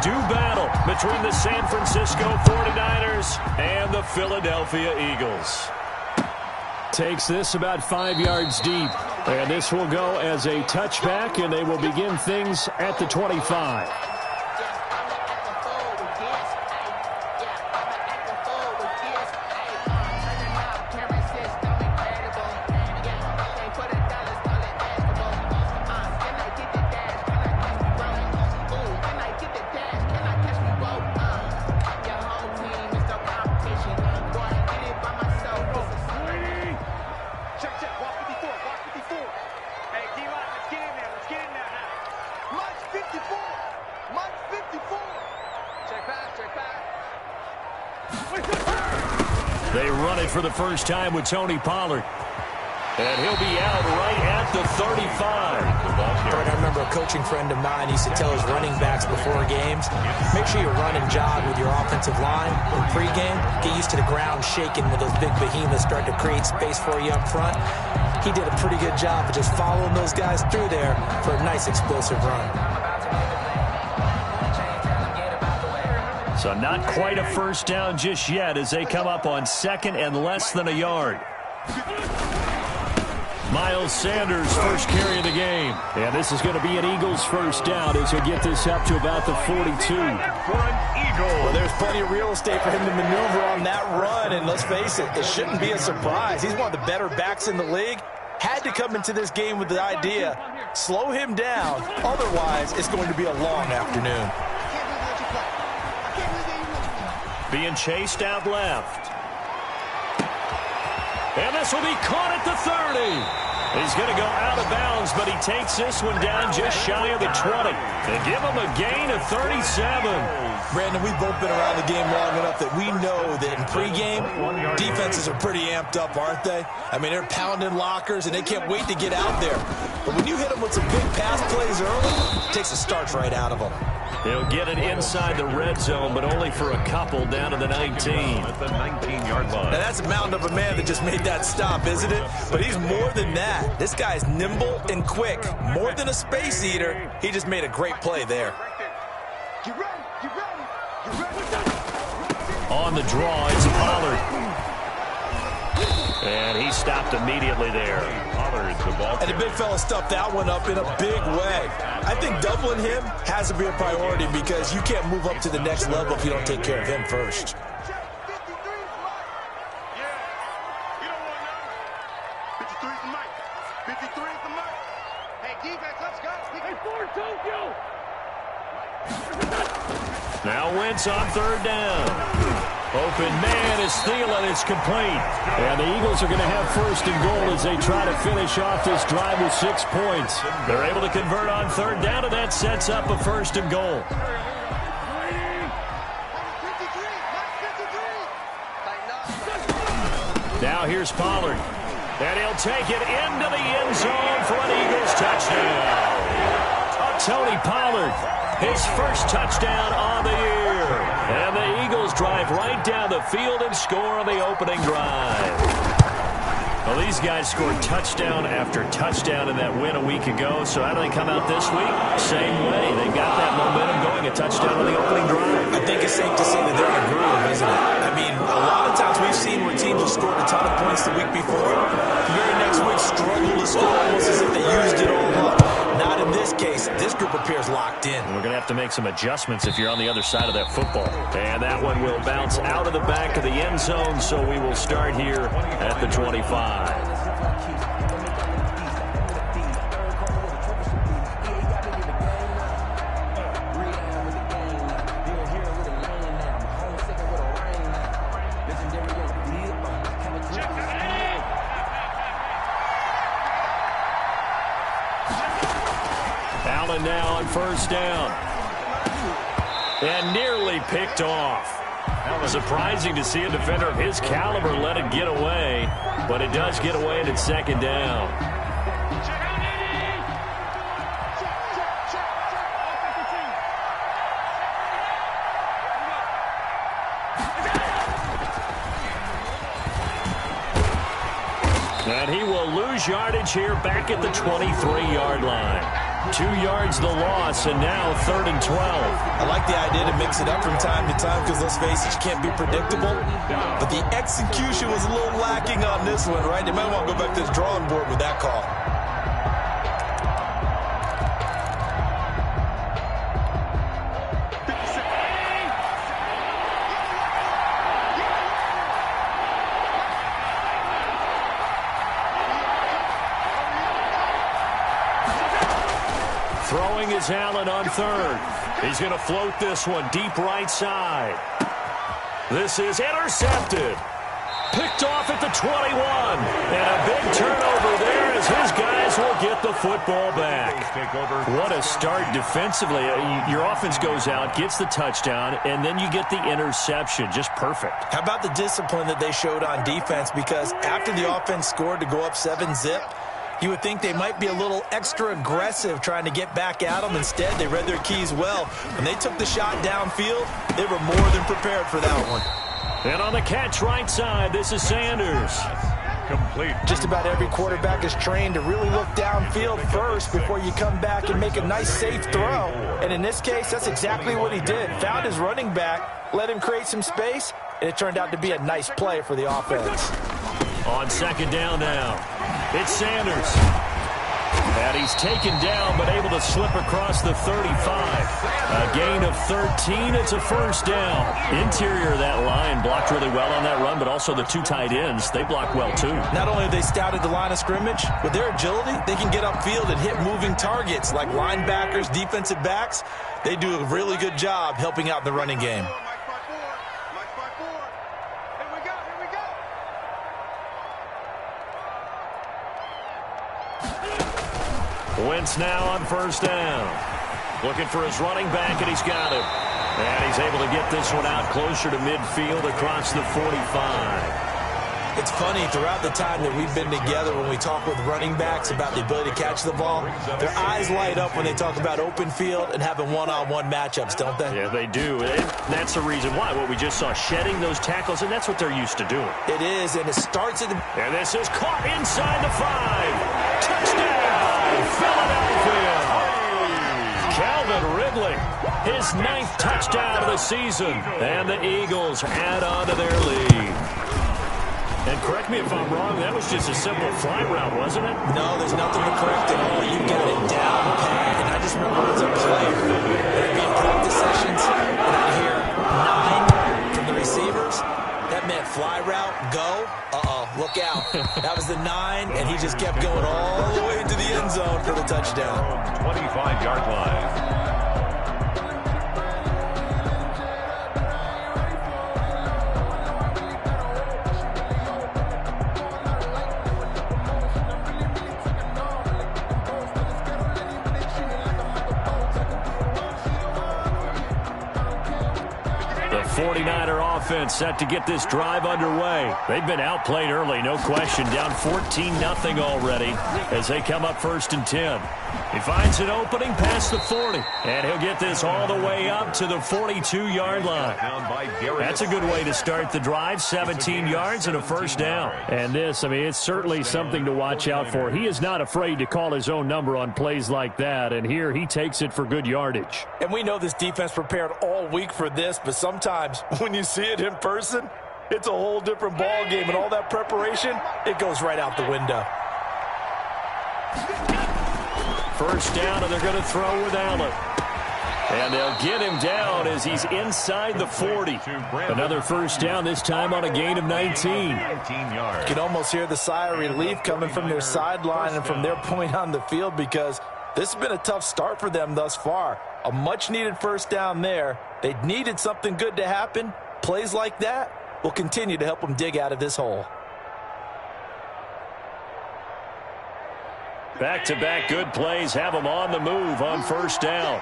do battle between the San Francisco 49ers and the Philadelphia Eagles. Takes this about 5 yards deep. And this will go as a touchback, and they will begin things at the 25. They run it for the first time with Tony Pollard. And he'll be out right at the 35. I remember a coaching friend of mine used to tell his running backs before games, make sure you run and jog with your offensive line in pregame. Get used to the ground shaking when those big behemoths start to create space for you up front. He did a pretty good job of just following those guys through there for a nice explosive run. So not quite a first down just yet as they come up on second and less than a yard. Miles Sanders first carry of the game. And this is going to be an Eagles first down as they get this up to about the 42. Well, there's plenty of real estate for him to maneuver on that run. And let's face it, it shouldn't be a surprise. He's one of the better backs in the league. Had to come into this game with the idea, slow him down. Otherwise, it's going to be a long afternoon. Being chased out left. And this will be caught at the 30. He's going to go out of bounds, but he takes this one down just shy of the 20. They give him a gain of 37. Brandon, we've both been around the game long enough that we know that in pregame, defenses are pretty amped up, aren't they? I mean, they're pounding lockers, and they can't wait to get out there. But when you hit them with some big pass plays early, it takes the starch right out of them. He'll get it inside the red zone, but only for a couple down to the 19. At the 19-yard line. Now, that's a mountain of a man that just made that stop, isn't it? But he's more than that. This guy's nimble and quick. More than a space eater. He just made a great play there. On the draw, it's Pollard. And he stopped immediately there. And the big fella stuffed that one up in a big way. I think doubling him has to be a priority because you can't move up to the next level if you don't take care of him first. Now Wentz on third down. Open man is Thielen. It's complete. And the Eagles are going to have first and goal as they try to finish off this drive with 6 points. They're able to convert on third down, and that sets up a first and goal. Now here's Pollard. And he'll take it into the end zone for an Eagles touchdown. Tony Pollard, his first touchdown on the year. And the Eagles drive right down the field and score on the opening drive. Well, these guys scored touchdown after touchdown in that win a week ago. So how do they come out this week? Same way. They got that momentum going, a touchdown on the opening drive. I think it's safe to say that they're in a groove, isn't it? I mean, a lot of times we've seen where teams have scored a ton of points the week before. The very next week struggle to score almost as if they used it all up. Not in this case. This group appears locked in. We're going to have to make some adjustments if you're on the other side of that football. And that one will bounce out of the back of the end zone, so we will start here at the 25. Allen now on first down. And nearly picked off. Surprising to see a defender of his caliber let it get away, but it does get away and it's second down. And he will lose yardage here back at the 23-yard line. 2 yards the loss, and now 3rd and 12. I like the idea to mix it up from time to time because, let's face it, you can't be predictable. But the execution was a little lacking on this one, right? They might want to go back to the drawing board with that call. Throwing is Allen on 3rd. He's going to float this one deep right side. This is intercepted. Picked off at the 21. And a big turnover there as his guys will get the football back. What a start defensively. Your offense goes out, gets the touchdown, and then you get the interception. Just perfect. How about the discipline that they showed on defense? Because after the offense scored to go up 7-zip, you would think they might be a little extra aggressive trying to get back at them. Instead, they read their keys well. When they took the shot downfield, they were more than prepared for that one. And on the catch right side, this is Sanders. Complete. Just about every quarterback is trained to really look downfield first before you come back and make a nice, safe throw. And in this case, that's exactly what he did. Found his running back, let him create some space, and it turned out to be a nice play for the offense. On 2nd down now, it's Sanders. And he's taken down, but able to slip across the 35. A gain of 13. It's a 1st down. Interior of that line blocked really well on that run, but also the 2 tight ends, they block well too. Not only have they scouted the line of scrimmage, with their agility, they can get upfield and hit moving targets like linebackers, defensive backs. They do a really good job helping out the running game. Wentz now on 1st down. Looking for his running back, and he's got him. And he's able to get this one out closer to midfield across the 45. It's funny, throughout the time that we've been together, when we talk with running backs about the ability to catch the ball, their eyes light up when they talk about open field and having one-on-one matchups, don't they? Yeah, they do. And that's the reason why. What we just saw, shedding those tackles, and that's what they're used to doing. It is, and it starts at the... And this is caught inside the 5. Touchdown, Philadelphia. Calvin Ridley, his 9th touchdown of the season. And the Eagles add on to their lead. And correct me if I'm wrong, that was just a simple fly route, wasn't it? No, there's nothing to correct at all. You got it down pat. And I just remember as a player, there'd be in practice sessions, and I'd hear 9 from the receivers. That meant fly route, go. Look out. That was the 9, and he just kept going all the way to the end zone for the touchdown. 25-yard line. The 49er offense set to get this drive underway. They've been outplayed early, no question. Down 14-0 already as they come up 1st and 10. He finds an opening past the 40, and he'll get this all the way up to the 42-yard line. That's a good way to start the drive, 17 yards and a 1st down. And this, I mean, it's certainly something to watch out for. He is not afraid to call his own number on plays like that, and here he takes it for good yardage. And we know this defense prepared all week for this, but sometimes when you see it in person, it's a whole different ball game, and all that preparation, it goes right out the window. 1st down, and they're going to throw with Allen. And they'll get him down as he's inside the 40. Another 1st down, this time on a gain of 19. You can almost hear the sigh of relief coming from their sideline and from their point on the field, because this has been a tough start for them thus far. A much-needed 1st down there. They needed something good to happen. Plays like that will continue to help them dig out of this hole. Back-to-back good plays have them on the move on 1st down.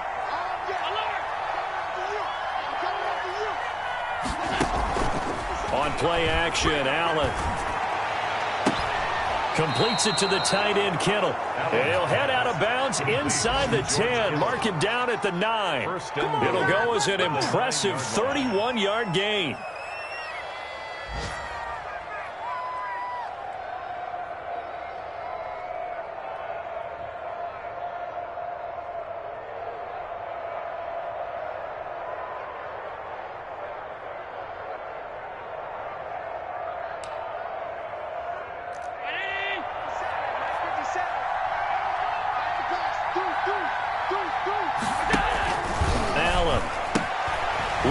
On play action, Allen completes it to the tight end, Kittle. And he'll head out of bounds inside the 10. Mark him down at the 9. It'll go as an impressive 31-yard gain.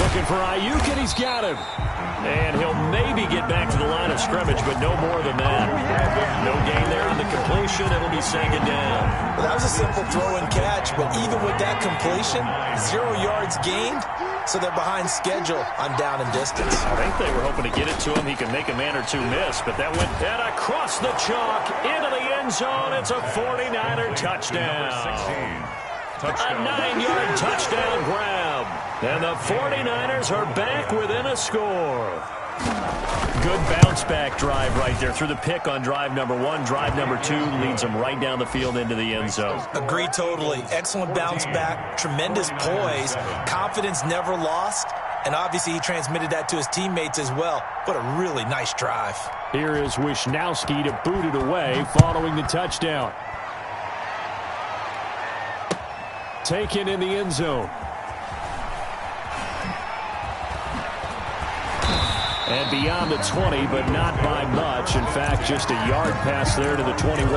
Looking for Ayuk, and he's got him. And he'll maybe get back to the line of scrimmage, but no more than that. No gain there on the completion. It'll be second down. Well, that was a simple throw and catch, but even with that completion, 0 yards gained, so they're behind schedule on down and distance. I think they were hoping to get it to him. He could make a man or two miss, but that went and across the chalk into the end zone. It's a 49er touchdown. A 9-yard touchdown grab. And the 49ers are back within a score. Good bounce-back drive right there through the pick on drive number 1. Drive number 2 leads them right down the field into the end zone. Agree totally. Excellent bounce back, tremendous poise, confidence never lost, and obviously he transmitted that to his teammates as well. What a really nice drive. Here is Wisnowski to boot it away following the touchdown. Taken in the end zone. And beyond the 20, but not by much. In fact, just a yard pass there to the 21.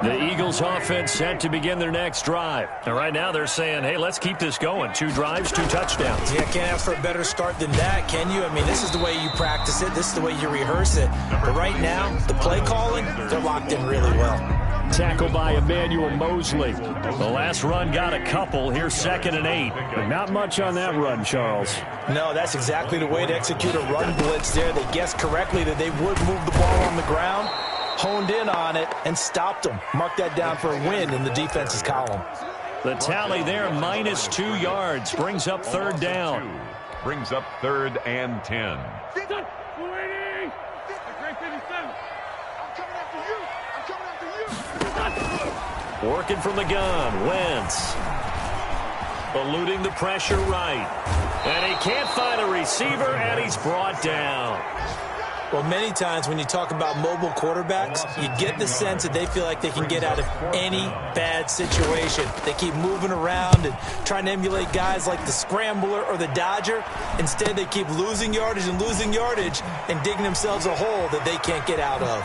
The Eagles offense set to begin their next drive. And right now they're saying, hey, let's keep this going. 2 drives, 2 touchdowns. Yeah, can't ask for a better start than that, can you? I mean, this is the way you practice it. This is the way you rehearse it. But right now, the play calling, they're locked in really well. Tackle by Emmanuel Mosley. The last run got a couple. Here's 2nd and 8. But not much on that run, Charles. No, that's exactly the way to execute a run blitz there. They guessed correctly that they would move the ball on the ground, honed in on it, and stopped them. Mark that down for a win in the defense's column. The tally there, minus 2 yards, brings up 3rd down. Brings up 3rd and 10. Working from the gun, Wentz. Eluding the pressure right. And he can't find a receiver, and he's brought down. Well, many times when you talk about mobile quarterbacks, you get the sense that they feel like they can get out of any bad situation. They keep moving around and trying to emulate guys like the Scrambler or the Dodger. Instead, they keep losing yardage and digging themselves a hole that they can't get out of.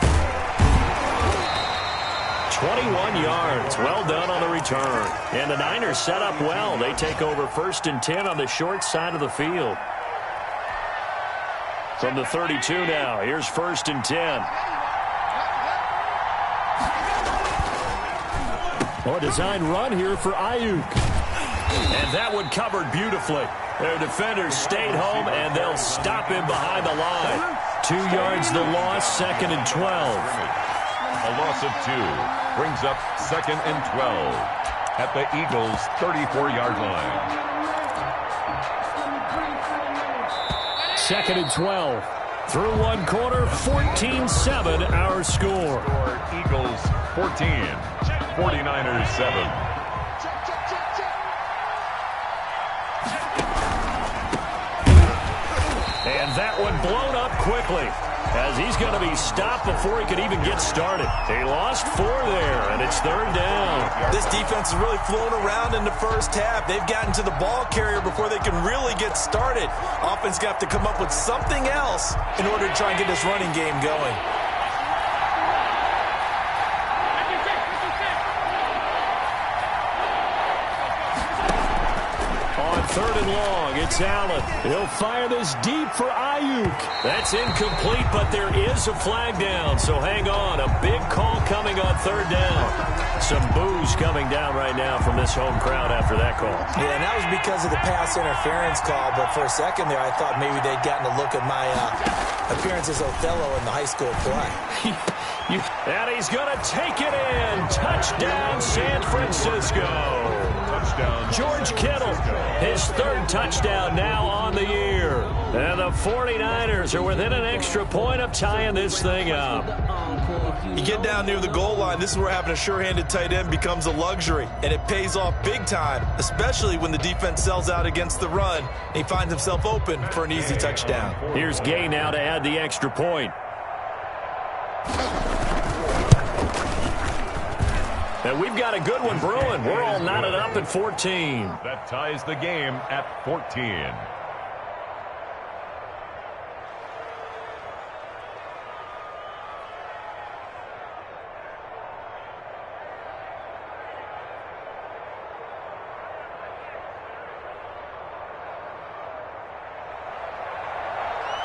21 yards. Well done on the return. And the Niners set up well. They take over 1st and 10 on the short side of the field. From the 32 now, here's 1st and 10. A design run here for Ayuk. And that one covered beautifully. Their defenders stayed home, and they'll stop him behind the line. 2 yards the loss, 2nd and 12. A loss of 2 brings up 2nd and 12 at the Eagles' 34-yard line. 2nd and 12. Through 1 quarter, 14-7 our score. Eagles 14, 49ers 7. And that one blown up quickly, as he's going to be stopped before he could even get started. He lost 4 there, and it's 3rd down. This defense has really flown around in the first half. They've gotten to the ball carrier before they can really get started. Offense got to come up with something else in order to try and get this running game going. On 3rd and long, it's Allen. He'll fire this deep for Ayuk. That's incomplete, but there is a flag down, so hang on. A big call coming on 3rd down. Some boos coming down right now from this home crowd after that call. Yeah, and that was because of the pass interference call, but for a second there I thought maybe they'd gotten a look at my appearance as Othello in the high school play. And he's going to take it in. Touchdown, San Francisco. Touchdown, George Kittle, his 3rd touchdown now on the year. And the 49ers are within an extra point of tying this thing up. You get down near the goal line, this is where having a sure-handed tight end becomes a luxury, and it pays off big time, especially when the defense sells out against the run, and he finds himself open for an easy touchdown. Here's Gay now to add the extra point. And we've got a good one brewing. We're all knotted up at 14. that ties the game at 14.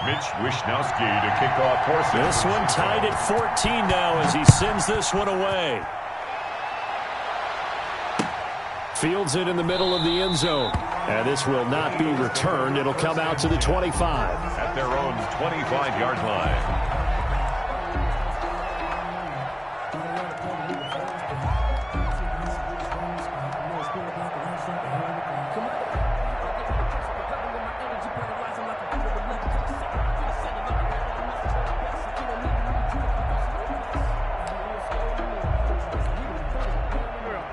Mitch Wishnowsky to kick off for Cincinnati. This one tied at 14 now as he sends this one away. Fields it in the middle of the end zone. And this will not be returned. It'll come out to the 25. At their own 25-yard line.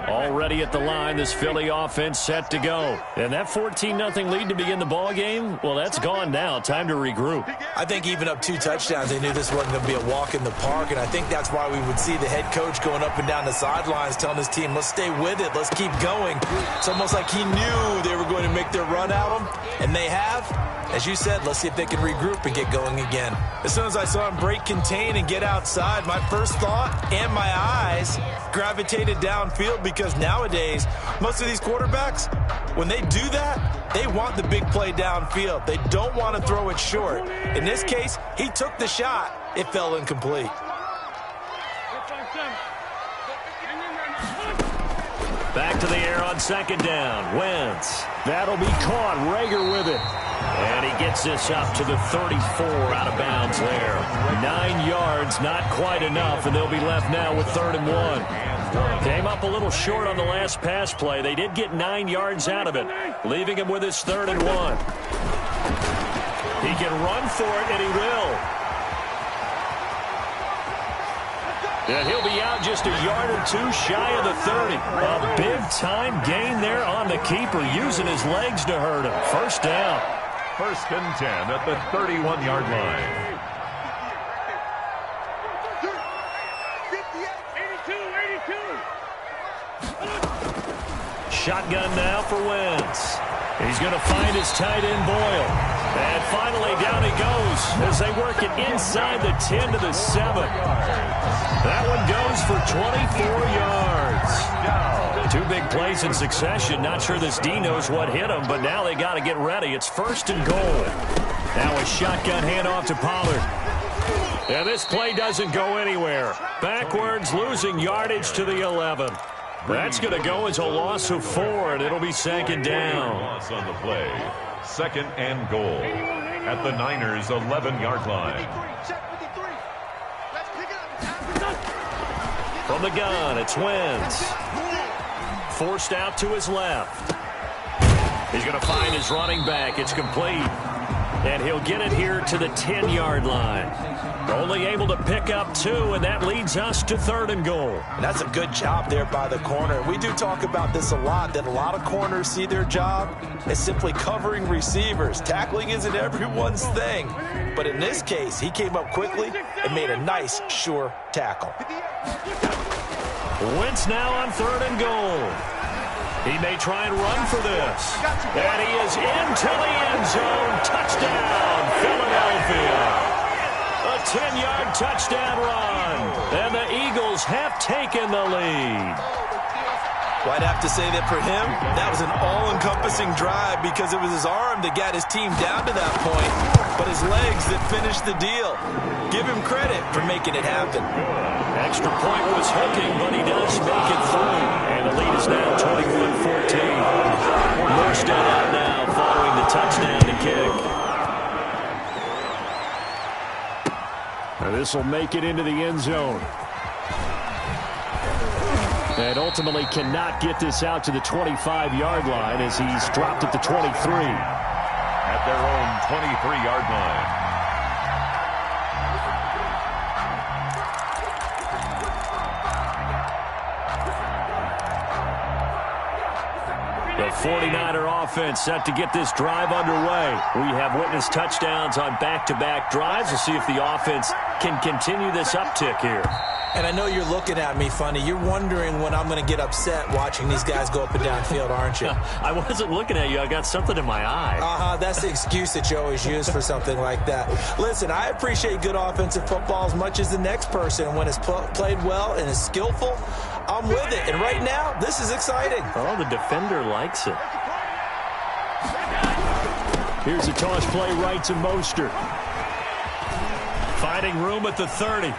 Already at the line, this Philly offense set to go. And that 14-0 lead to begin the ball game, well, that's gone now. Time to regroup. I think even up 2 touchdowns, they knew this wasn't going to be a walk in the park, and I think that's why we would see the head coach going up and down the sidelines telling his team, let's stay with it, let's keep going. It's almost like he knew they were going to make their run at him, and they have. As you said, let's see if they can regroup and get going again. As soon as I saw him break contain and get outside, my first thought and my eyes gravitated downfield, because nowadays, most of these quarterbacks, when they do that, they want the big play downfield. They don't want to throw it short. In this case, he took the shot. It fell incomplete. Back to the air on second down. Wentz. That'll be caught. Rager with it. And he gets this up to the 34 out of bounds there. 9 yards, not quite enough, and they'll be left now with 3rd and 1. Came up a little short on the last pass play. They did get 9 yards out of it, leaving him with his 3rd and 1. He can run for it, and he will. And he'll be out just a yard or 2 shy of the 30. A big-time gain there on the keeper, using his legs to hurt him. First down. 1st and 10 at the 31-yard line. Shotgun now for Wentz. He's going to find his tight end Boyle. And finally down he goes as they work it inside the 10 to the 7. That one goes for 24 yards. 2 big plays in succession. Not sure this D knows what hit him, but now they got to get ready. It's 1st and goal. Now a shotgun handoff to Pollard. And this play doesn't go anywhere. Backwards, losing yardage to the 11. That's going to go as a loss of 4, and it'll be 2nd down. Loss on the play. 2nd and goal at the Niners' 11-yard line. From the gun, it's Wentz. Forced out to his left. He's going to find his running back. It's complete. And he'll get it here to the 10-yard line. Only able to pick up 2, and that leads us to 3rd and goal. And that's a good job there by the corner. We do talk about this a lot, that a lot of corners see their job as simply covering receivers. Tackling isn't everyone's thing. But in this case, he came up quickly and made a nice, sure tackle. Wentz now on 3rd and goal. He may try and run for this. And he is into the end zone. Touchdown, Philadelphia. A 10-yard touchdown run. And the Eagles have taken the lead. Well, I'd have to say that for him, that was an all-encompassing drive, because it was his arm that got his team down to that point, but his legs that finished the deal. Give him credit for making it happen. Extra point was hooking, but he does make it through. And the lead is now 21-14. Morstead out now following the touchdown to kick. Now this will make it into the end zone. And ultimately cannot get this out to the 25-yard line as he's dropped at the 23. At their own 23-yard line. The 49er offense set to get this drive underway. We have witnessed touchdowns on back-to-back drives. We'll see if the offense can continue this uptick here. And I know you're looking at me funny. You're wondering when I'm going to get upset watching these guys go up and down field, aren't you? I wasn't looking at you. I got something in my eye. That's the excuse that you always use for something like that. Listen, I appreciate good offensive football as much as the next person. When it's played well and is skillful, I'm with it. And right now, this is exciting. Oh, the defender likes it. Here's a toss play right to Mostert. Finding room at the 30.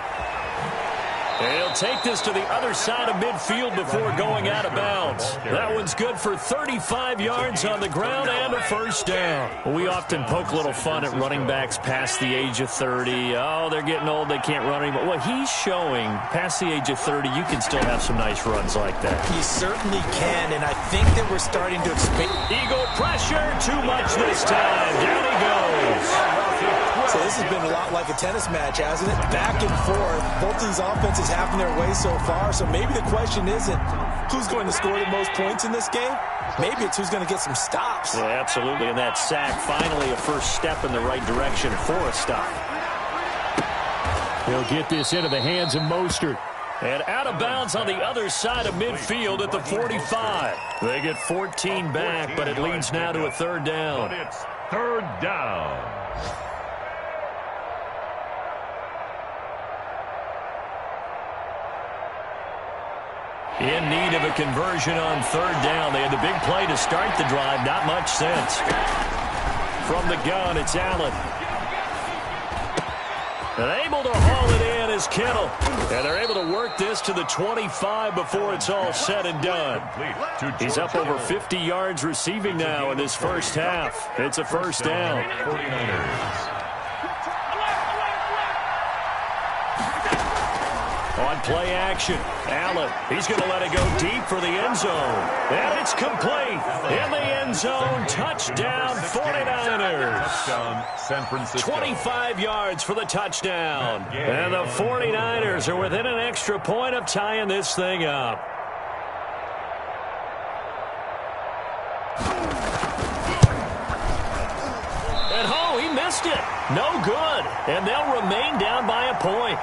He'll take this to the other side of midfield before going out of bounds. That one's good for 35 yards on the ground and a first down. We often poke a little fun at running backs past the age of 30. Oh, they're getting old, they can't run anymore. Well, he's showing past the age of 30, you can still have some nice runs like that. He certainly can, and I think that we're starting to expand. Eagle pressure, too much this time. Down he goes. So this has been a lot like a tennis match, hasn't it? Back and forth. Both these offenses having their way so far. So maybe the question isn't who's going to score the most points in this game. Maybe it's who's going to get some stops. Yeah, absolutely. And that sack, finally a first step in the right direction for a stop. He'll get this into the hands of Mostert. And out of bounds on the other side of midfield at the 45. They get 14 back, but it leads now to a third down. But it's third down. In need of a conversion on third down. They had the big play to start the drive. Not much sense. From the gun, it's Allen. And able to haul it in is Kittle. And they're able to work this to the 25 before it's all said and done. He's up over 50 yards receiving now in this first half. It's a first down. 49ers. On play action, Allen, he's going to let it go deep for the end zone. And it's complete. In the end zone, touchdown 49ers. Touchdown San Francisco. 25 yards for the touchdown. And the 49ers are within an extra point of tying this thing up. And oh, he missed it. No good. And they'll remain down by a point.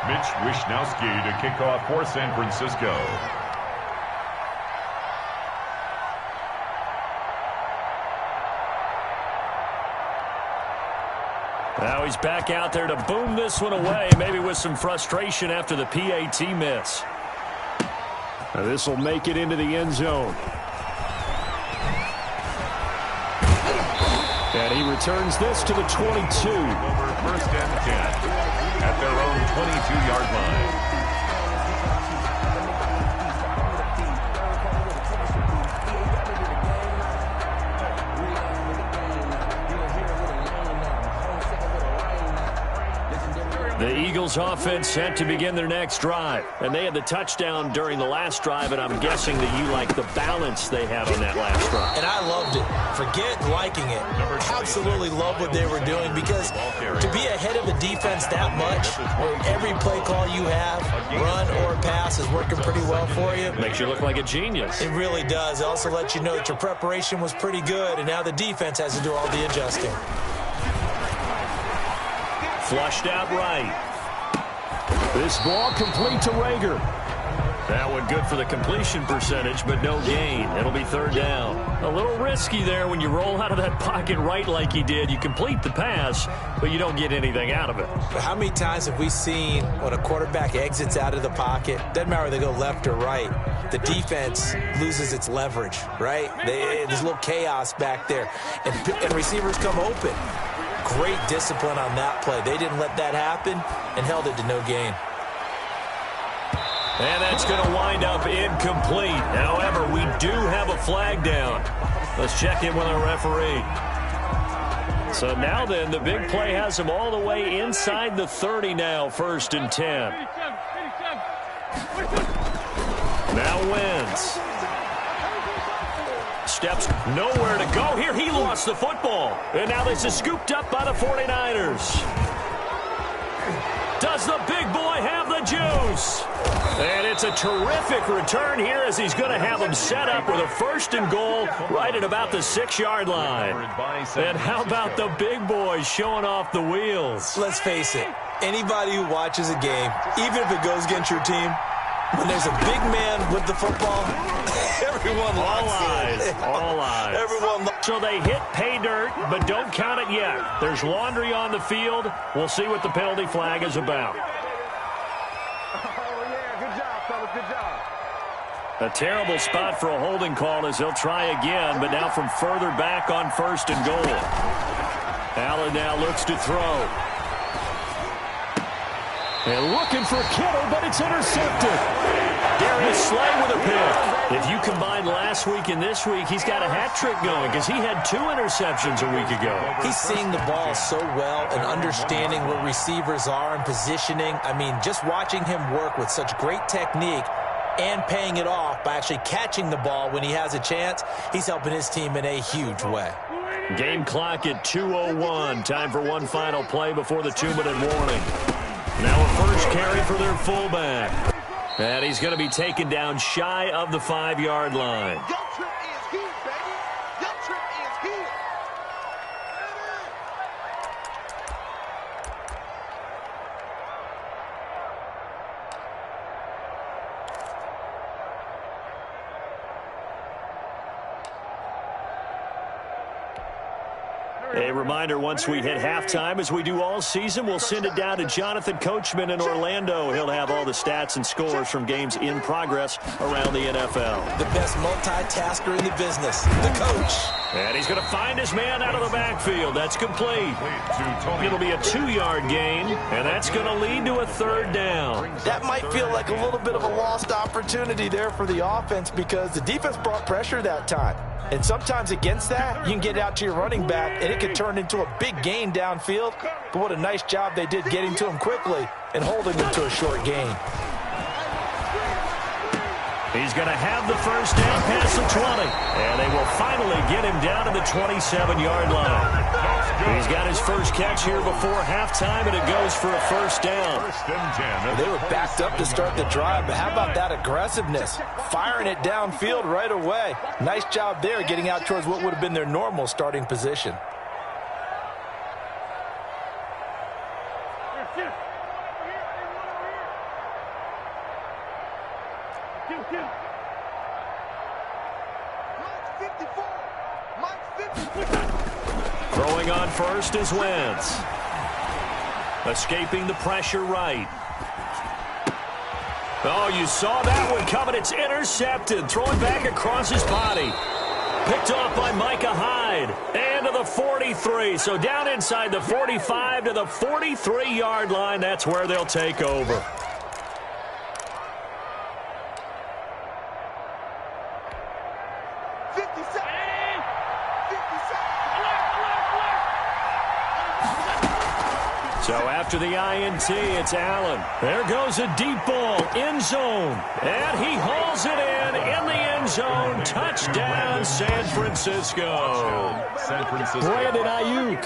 Mitch Wishnowsky to kick off for San Francisco. Now he's back out there to boom this one away, maybe with some frustration after the PAT miss. Now this will make it into the end zone. And he returns this to the 22. Over first and 10 at their own 22-yard line. The Eagles offense set to begin their next drive. And they had the touchdown during the last drive, and I'm guessing that you like the balance they had on that last drive. And I loved it. Forget liking it. Absolutely love what they were doing, because to be ahead of a defense that much, where every play call you have, run or pass, is working pretty well for you. Makes you look like a genius. It really does. It also lets you know that your preparation was pretty good, and now the defense has to do all the adjusting. Flushed out right. This ball complete to Rager. That one good for the completion percentage, but no gain. It'll be third down. A little risky there when you roll out of that pocket right like he did. You complete the pass, but you don't get anything out of it. But how many times have we seen when a quarterback exits out of the pocket, doesn't matter whether they go left or right, the defense loses its leverage, right? There's a little chaos back there, and receivers come open. Great discipline on that play. They didn't let that happen and held it to no gain. And that's going to wind up incomplete. However, we do have a flag down. Let's check in with our referee. So now then, the big play has him all the way inside the 30 now, first and 10. Now wins. Steps nowhere to go here. He lost the football. And now this is scooped up by the 49ers. Does the big boy have the juice? And it's a terrific return here, as he's going to have him set up with a first and goal right at about the 6-yard line. And how about the big boy showing off the wheels? Let's face it, anybody who watches a game, even if it goes against your team, when there's a big man with the football, everyone locks in. All eyes. Everyone. So they hit pay dirt, but don't count it yet. There's laundry on the field. We'll see what the penalty flag is about. Oh, yeah, good job, fellas, good job. A terrible spot for a holding call as they'll try again, but now from further back on 1st and goal. Allen now looks to throw. And looking for Kittle, but it's intercepted. Darius Slay with a pick. If you combine last week and this week, he's got a hat trick going because he had 2 interceptions a week ago. He's seeing the ball so well and understanding where receivers are and positioning. I mean, just watching him work with such great technique and paying it off by actually catching the ball when he has a chance, he's helping his team in a huge way. Game clock at 2:01. Time for one final play before the 2-minute warning. Now a first carry for their fullback. And he's going to be taken down shy of the 5-yard line. A reminder, once we hit halftime, as we do all season, we'll send it down to Jonathan Coachman in Orlando. He'll have all the stats and scores from games in progress around the NFL. The best multitasker in the business, the coach. And he's going to find his man out of the backfield. That's complete. It'll be a 2-yard gain, and that's going to lead to a 3rd down. That might feel like a little bit of a lost opportunity there for the offense because the defense brought pressure that time. And sometimes against that, you can get out to your running back, and it can turn into a big gain downfield. But what a nice job they did getting to him quickly and holding him to a short gain. He's going to have the first down past the 20. And they will finally get him down to the 27-yard line. He's got his first catch here before halftime, and it goes for a first down. They were backed up to start the drive, but how about that aggressiveness? Firing it downfield right away. Nice job there getting out towards what would have been their normal starting position. Throwing on first is Wentz. Escaping the pressure right. Oh, you saw that one coming. It's intercepted. Throwing back across his body. Picked off by Micah Hyde. And to the 43. So down inside the 45 to the 43-yard line. That's where they'll take over. So after the INT, it's Allen. There goes a deep ball, end zone. And he hauls it in the end zone. Touchdown, San Francisco. Brandon Ayuk,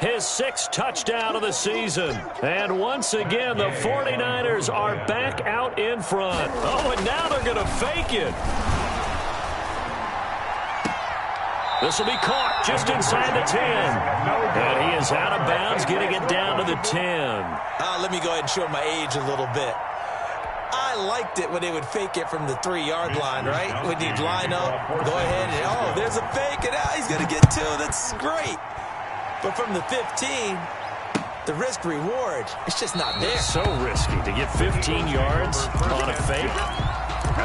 his 6th touchdown of the season. And once again, the 49ers are back out in front. Oh, and now they're going to fake it. This will be caught just inside the 10. And he is out of bounds, getting it down to the 10. Let me go ahead and show my age a little bit. I liked it when they would fake it from the 3-yard line, right? When you'd line up, go ahead and, oh, there's a fake, and now he's going to get 2. That's great. But from the 15, the risk-reward, it's just not there. So risky to get 15 yards on a fake.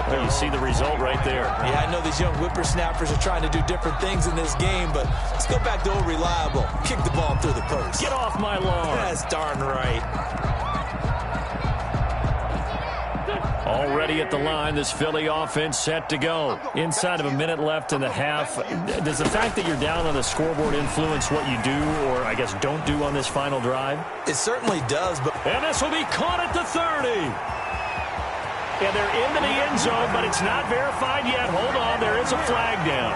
Well, you see the result right there. Yeah, I know these young whippersnappers are trying to do different things in this game, but let's go back to old reliable. Kick the ball through the post. Get off my lawn. That's darn right. Already at the line, this Philly offense set to go. Inside of a minute left in the half. Does the fact that you're down on the scoreboard influence what you do, or I guess don't do on this final drive? It certainly does. And this will be caught at the 30. And they're into the end zone, but it's not verified yet. Hold on, there is a flag down.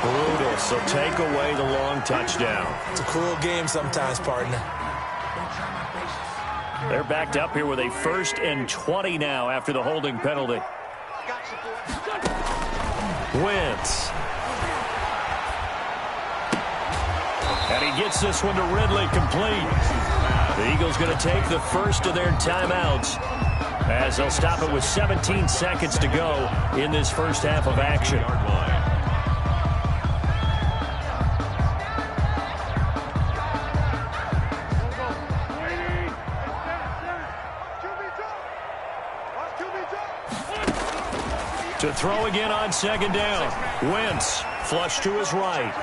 Brutal, so take away the long touchdown. It's a cruel game sometimes, partner. They're backed up here with a 1st and 20 now after the holding penalty. Wentz. And he gets this one to Ridley complete. The Eagles going to take the first of their timeouts, as they'll stop it with 17 seconds to go in this first half of action. To throw again on second down. Wentz, flush to his right.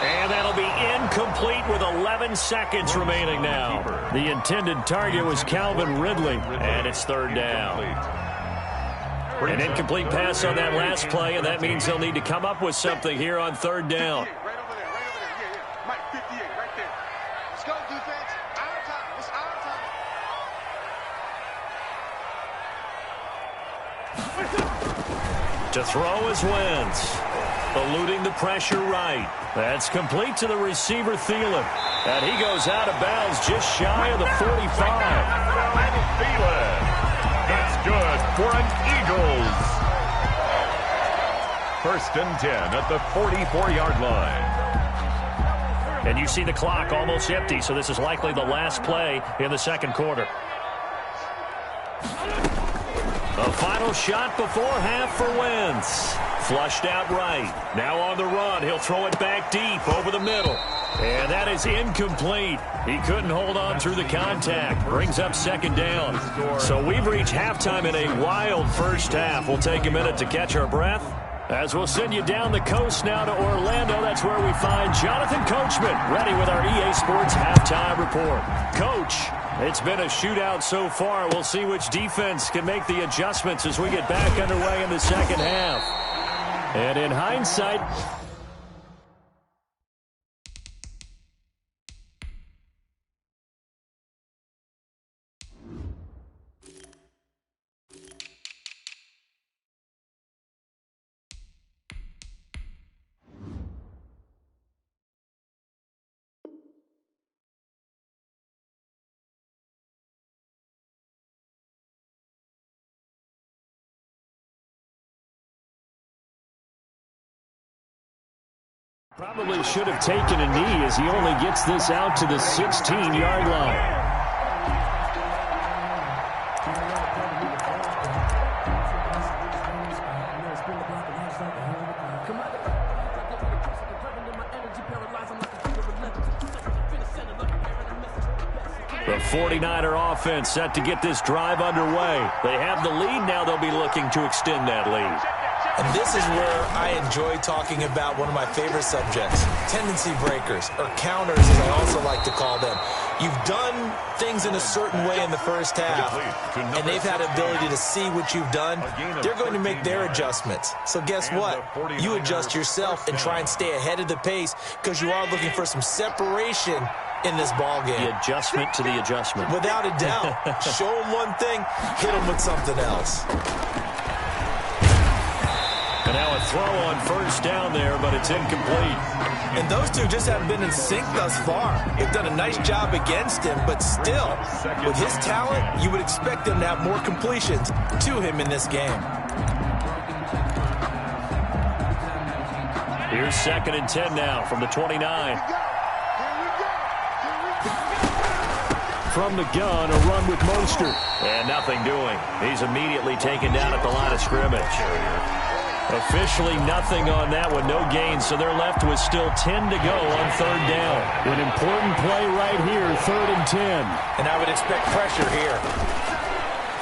And that'll be incomplete with 11 seconds remaining now. The intended target was Calvin Ridley, and it's third down. An incomplete pass on that last play, and that means they'll need to come up with something here on third down. To throw is Wentz. Eluding the pressure right. That's complete to the receiver, Thielen. And he goes out of bounds just shy of the 45. Thielen. That's good for an Eagles. First and 10 at the 44-yard line. And you see the clock almost empty, so this is likely the last play in the second quarter. A final shot before half for Wentz. Flushed out right. Now on the run. He'll throw it back deep over the middle. And that is incomplete. He couldn't hold on through the contact. Brings up second down. So we've reached halftime in a wild first half. We'll take a minute to catch our breath, as we'll send you down the coast now to Orlando. That's where we find Jonathan Coachman, ready with our EA Sports Halftime Report. Coach, it's been a shootout so far. We'll see which defense can make the adjustments as we get back underway in the second half. And in hindsight, probably should have taken a knee as he only gets this out to the 16-yard line. The 49er offense set to get this drive underway. They have the lead now. They'll be looking to extend that lead. And this is where I enjoy talking about one of my favorite subjects, tendency breakers, or counters as I also like to call them. You've done things in a certain way in the first half, and they've had the ability to see what you've done. They're going to make their adjustments. So guess what? You adjust yourself and try and stay ahead of the pace because you are looking for some separation in this ball game. The adjustment to the adjustment. Without a doubt. Show them one thing, hit them with something else. And now a throw on first down there, but it's incomplete. And those two just haven't been in sync thus far. They've done a nice job against him, but still, with his talent, you would expect them to have more completions to him in this game. Here's second and 10 now from the 29. From the gun, a run with Mostert. And nothing doing. He's immediately taken down at the line of scrimmage. Officially nothing on that one, no gain, so they're left with still 10 to go on third down. An important play right here, third and 10. And I would expect pressure here.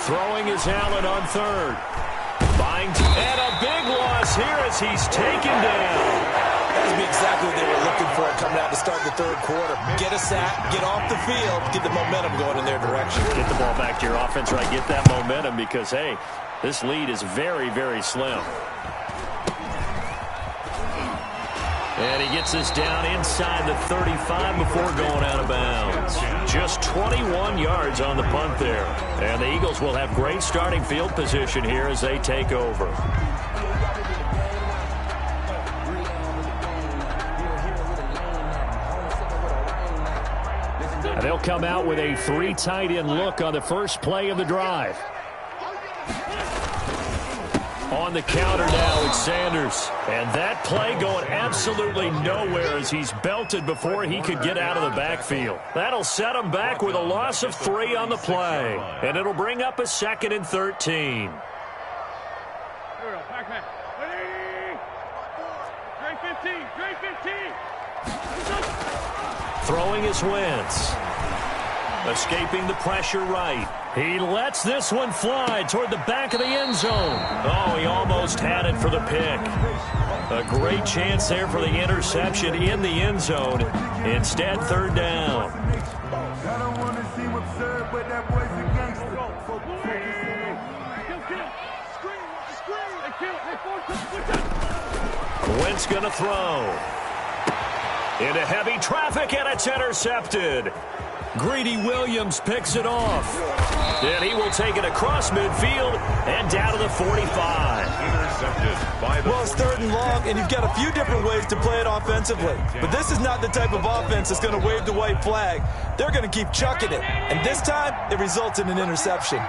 Throwing is Allen on third. And a big loss here as he's taken down. That would be exactly what they were looking for coming out to start the third quarter. Get a sack, get off the field, get the momentum going in their direction. Get the ball back to your offense, right? Get that momentum because, hey, this lead is very, very slim. And he gets this down inside the 35 before going out of bounds. Just 21 yards on the punt there. And the Eagles will have great starting field position here as they take over. And they'll come out with a 3 tight end look on the first play of the drive. On the counter now, it's Sanders. And that play going absolutely nowhere as he's belted before he could get out of the backfield. That'll set him back with a loss of 3 on the play. And it'll bring up a second and 13. Throwing is Wentz. Escaping the pressure right. He lets this one fly toward the back of the end zone. Oh, he almost had it for the pick. A great chance there for the interception in the end zone. Instead, third down. Wentz going to throw. Into heavy traffic, and it's intercepted. Greedy Williams picks it off. And he will take it across midfield and down to the 45. Intercepted by the Well, it's third and long, and you've got a few different ways to play it offensively. But this is not the type of offense that's going to wave the white flag. They're going to keep chucking it. And this time, it results in an interception.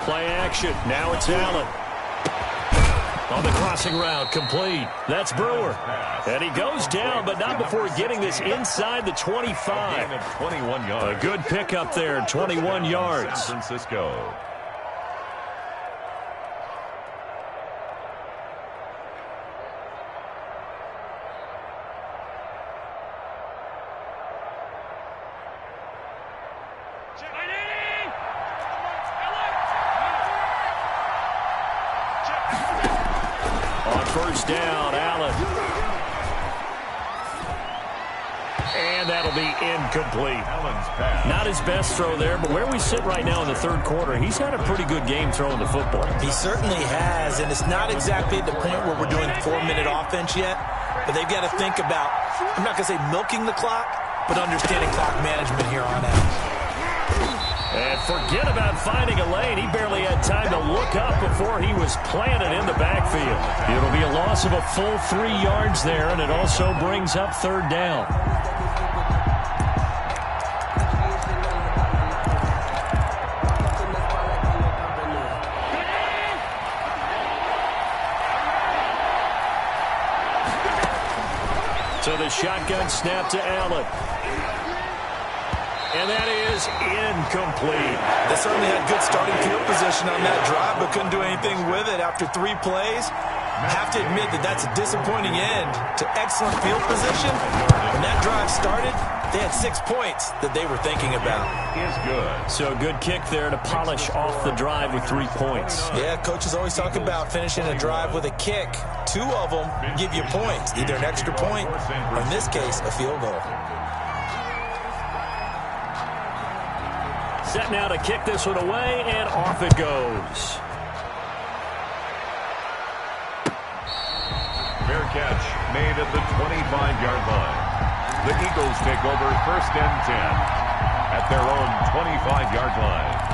Play action. Now it's Allen. On the crossing route, complete. That's Brewer. And he goes down, but not before getting this inside the 25. 21 yards. A good pickup there, 21 yards. San Francisco. First down, Allen. And that'll be incomplete. Allen's pass. Not his best throw there, but where we sit right now in the third quarter, he's had a pretty good game throwing the football. He certainly has, and it's not exactly at the point where we're doing 4-minute offense yet, but they've got to think about, I'm not going to say milking the clock, but understanding clock management here on out. And forget about finding a lane. He barely had time to look up before he was planted in the backfield. It'll be a loss of a full 3 yards there, and it also brings up third down. So the shotgun snap to Allen. And that is incomplete. They certainly had good starting field position on that drive, but couldn't do anything with it after 3 plays. I have to admit that that's a disappointing end to excellent field position. When that drive started, they had 6 points that they were thinking about. Is good. So good kick there to polish off the drive with 3 points. Yeah, coaches always talk about finishing a drive with a kick. 2 of them give you points, either an extra point or, in this case, a field goal. Set now to kick this one away, and off it goes. Fair catch made at the 25-yard line. The Eagles take over first and 10 at their own 25-yard line.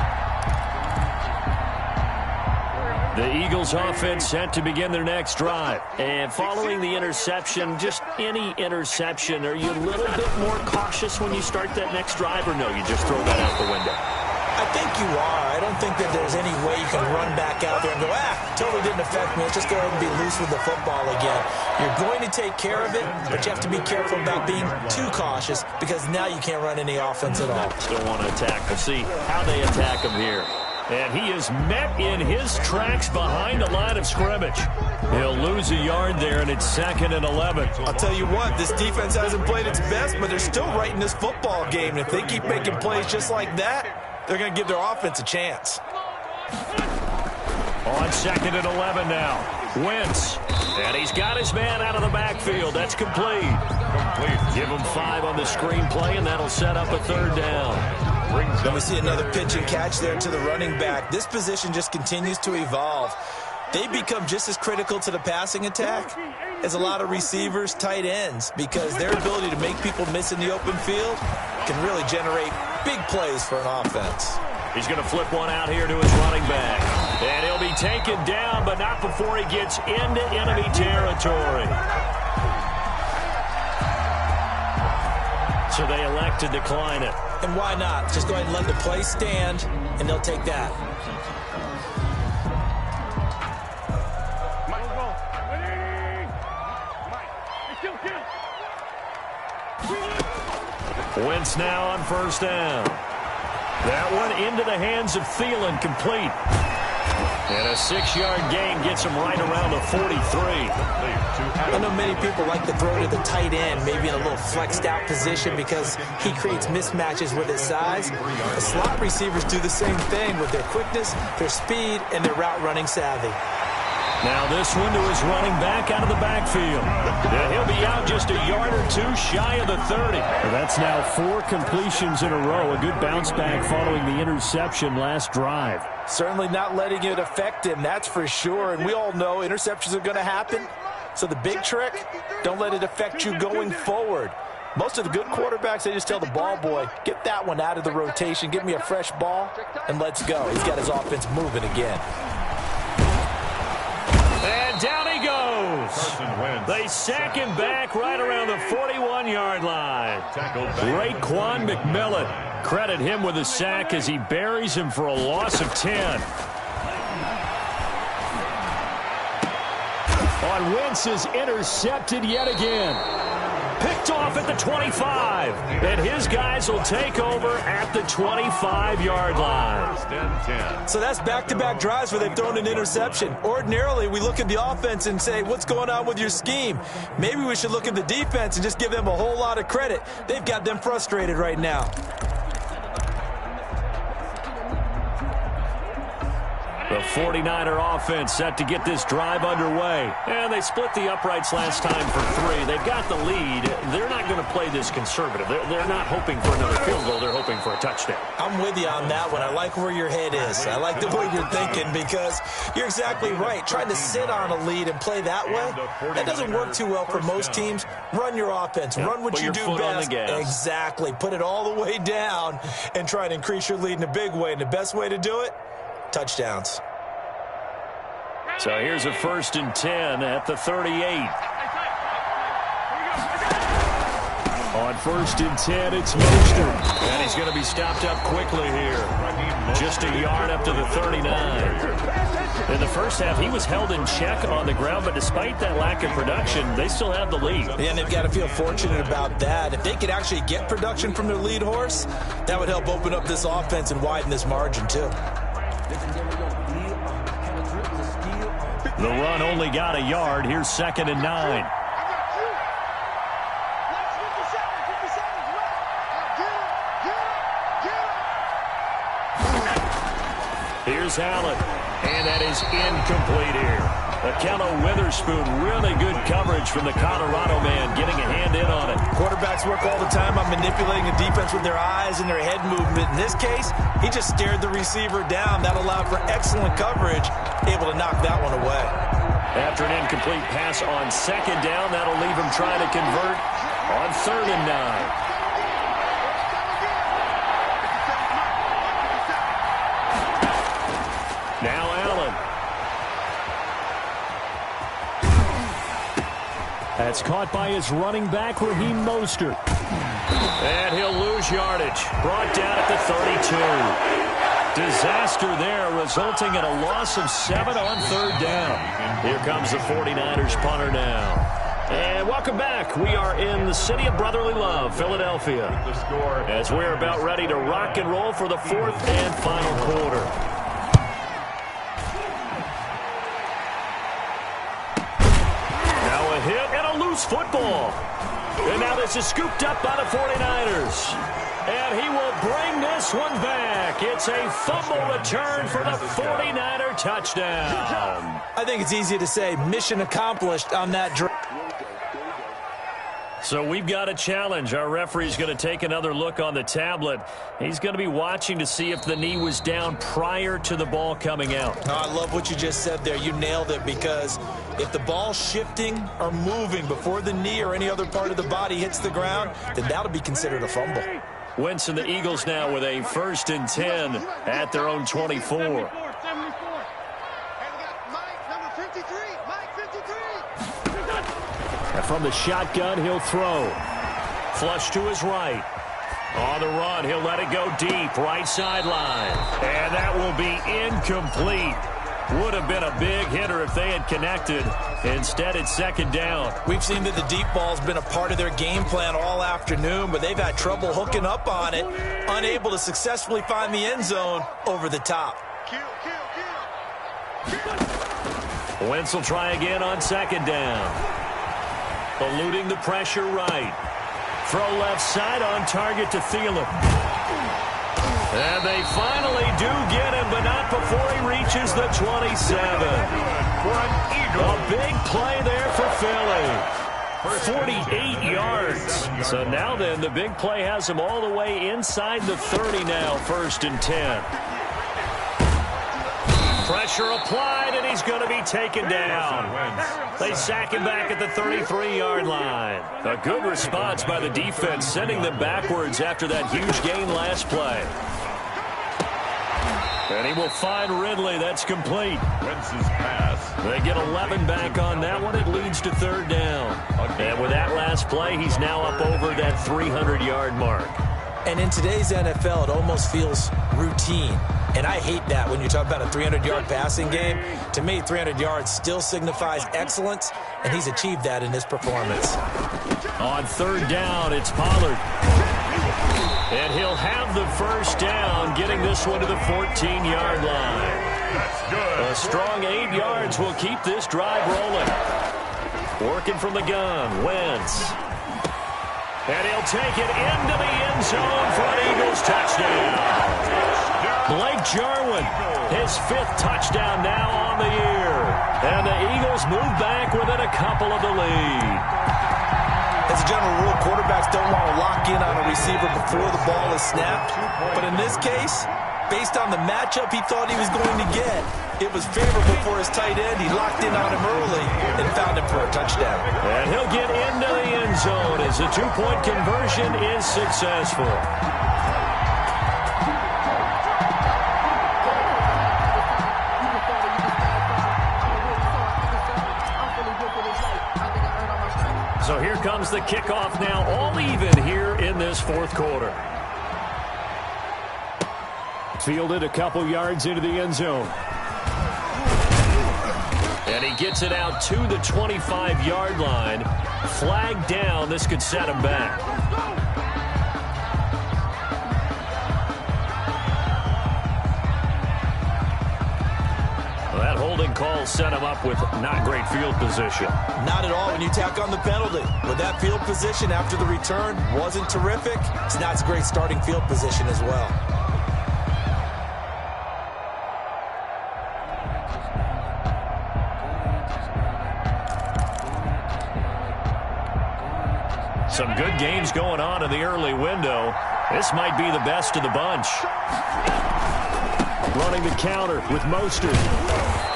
The Eagles offense set to begin their next drive. And following the interception, just any interception, are you a little bit more cautious when you start that next drive, or no, you just throw that out the window? I think you are. I don't think that there's any way you can run back out there and go, totally didn't affect me. Let's just go ahead and be loose with the football again. You're going to take care of it, but you have to be careful about being too cautious because now you can't run any offense at all. Still want to attack. We'll see how they attack him here. And he is met in his tracks behind the line of scrimmage. He'll lose a yard there, and it's 2nd and 11. I'll tell you what, this defense hasn't played its best, but they're still right in this football game. And if they keep making plays just like that, they're going to give their offense a chance. On 2nd and 11 now. Wentz. And he's got his man out of the backfield. That's complete. Give him 5 on the screenplay, and that'll set up a third down. Then we see another pitch and catch there to the running back. This position just continues to evolve. They become just as critical to the passing attack as a lot of receivers, tight ends, because their ability to make people miss in the open field can really generate big plays for an offense. He's going to flip one out here to his running back. And he'll be taken down, but not before he gets into enemy territory. So they elect to decline it. And why not? Just go ahead and let the play stand, and they'll take that. Wentz now on first down. That one into the hands of Thielen, complete. And a 6-yard gain gets him right around the 43. I know many people like to throw to the tight end, maybe in a little flexed out position because he creates mismatches with his size. The slot receivers do the same thing with their quickness, their speed, and their route running savvy. Now this one to his running back out of the backfield. And he'll be out just a yard or two shy of the 30. Well, that's now 4 completions in a row. A good bounce back following the interception last drive. Certainly not letting it affect him, that's for sure. And we all know interceptions are going to happen. So the big trick, don't let it affect you going forward. Most of the good quarterbacks, they just tell the ball boy, get that one out of the rotation, give me a fresh ball, and let's go. He's got his offense moving again. And down he goes. They sack him back right around the 41-yard line. Raekwon McMillan. Credit him with a sack as he buries him for a loss of 10. On Wentz is intercepted yet again. Picked off at the 25. And his guys will take over at the 25-yard line. So that's back-to-back drives where they've thrown an interception. Ordinarily, we look at the offense and say, what's going on with your scheme? Maybe we should look at the defense and just give them a whole lot of credit. They've got them frustrated right now. The 49er offense set to get this drive underway. And they split the uprights last time for 3. They've got the lead. They're not going to play this conservative. They're not hoping for another field goal. They're hoping for a touchdown. I'm with you on that one. I like where your head is. I like the way you're thinking because you're exactly right. Trying to sit on a lead and play that way, that doesn't work too well for most teams. Run your offense. Run what you do best. Exactly. Put it all the way down and try to increase your lead in a big way. And the best way to do it, touchdowns. So here's a 1st and 10 at the 38. On 1st and 10, it's Mostert. And he's going to be stopped up quickly here. Just a yard up to the 39. In the first half, he was held in check on the ground, but despite that lack of production, they still have the lead. And they've got to feel fortunate about that. If they could actually get production from their lead horse, that would help open up this offense and widen this margin, too. The run only got a yard. Here's 2nd and 9. Here's Allen. And that is incomplete here. Akello Witherspoon, really good coverage from the Colorado man, getting a hand in on it. Quarterbacks work all the time on manipulating the defense with their eyes and their head movement. In this case, he just stared the receiver down. That allowed for excellent coverage, able to knock that one away. After an incomplete pass on 2nd down, that'll leave him trying to convert on 3rd and 9. Now Allen. That's caught by his running back, Raheem Mostert. And he'll lose yardage. Brought down at the 32. Disaster there, resulting in a loss of 7 on 3rd down. Here comes the 49ers punter now. And welcome back. We are in the city of brotherly love, Philadelphia, as we're about ready to rock and roll for the 4th and final quarter. Hit and a loose football. And now this is scooped up by the 49ers. And he will bring this one back. It's a fumble return for the 49er touchdown. I think it's easy to say mission accomplished on that drive. So we've got a challenge. Our referee's going to take another look on the tablet. He's going to be watching to see if the knee was down prior to the ball coming out. Oh, I love what you just said there. You nailed it, because if the ball's shifting or moving before the knee or any other part of the body hits the ground, then that'll be considered a fumble. Wentz and the Eagles now with a 1st and 10 at their own 24. From the shotgun, he'll throw. Flush to his right. On the run, he'll let it go deep, right sideline. And that will be incomplete. Would have been a big hitter if they had connected. Instead, it's 2nd down. We've seen that the deep ball's been a part of their game plan all afternoon, but they've had trouble hooking up on it, unable to successfully find the end zone over the top. Wentz will try again on second down. Eluding the pressure right. Throw left side on target to Thielen. And they finally do get him, but not before he reaches the 27. A big play there for Philly. 48 yards. So now then, the big play has him all the way inside the 30 now, 1st and 10. Pressure applied, and he's going to be taken down. They sack him back at the 33-yard line. A good response by the defense, sending them backwards after that huge gain last play. And he will find Ridley. That's complete. Wentz's pass. They get 11 back on that one. It leads to 3rd down. And with that last play, he's now up over that 300-yard mark. And in today's NFL, it almost feels routine. And I hate that when you talk about a 300-yard passing game. To me, 300 yards still signifies excellence, and he's achieved that in his performance. On 3rd down, it's Pollard. And he'll have the 1st down, getting this one to the 14-yard line. That's good. A strong 8 yards will keep this drive rolling. Working from the gun, Wentz. And he'll take it into the end zone for an Eagles touchdown. Blake Jarwin, his 5th touchdown now on the year. And the Eagles move back within a couple of the lead. As a general rule, quarterbacks don't want to lock in on a receiver before the ball is snapped. But in this case, based on the matchup he thought he was going to get, it was favorable for his tight end. He locked in on him early and found him for a touchdown. And he'll get into the end zone as the 2-point conversion is successful. So here comes the kickoff now, all even here in this 4th quarter. Fielded a couple yards into the end zone. And he gets it out to the 25-yard line. Flag down. This could set him back. That holding call set him up with not great field position. Not at all when you tack on the penalty. With that field position after the return wasn't terrific, it's not a great starting field position as well. Some good games going on in the early window. This might be the best of the bunch. Running the counter with Mostert.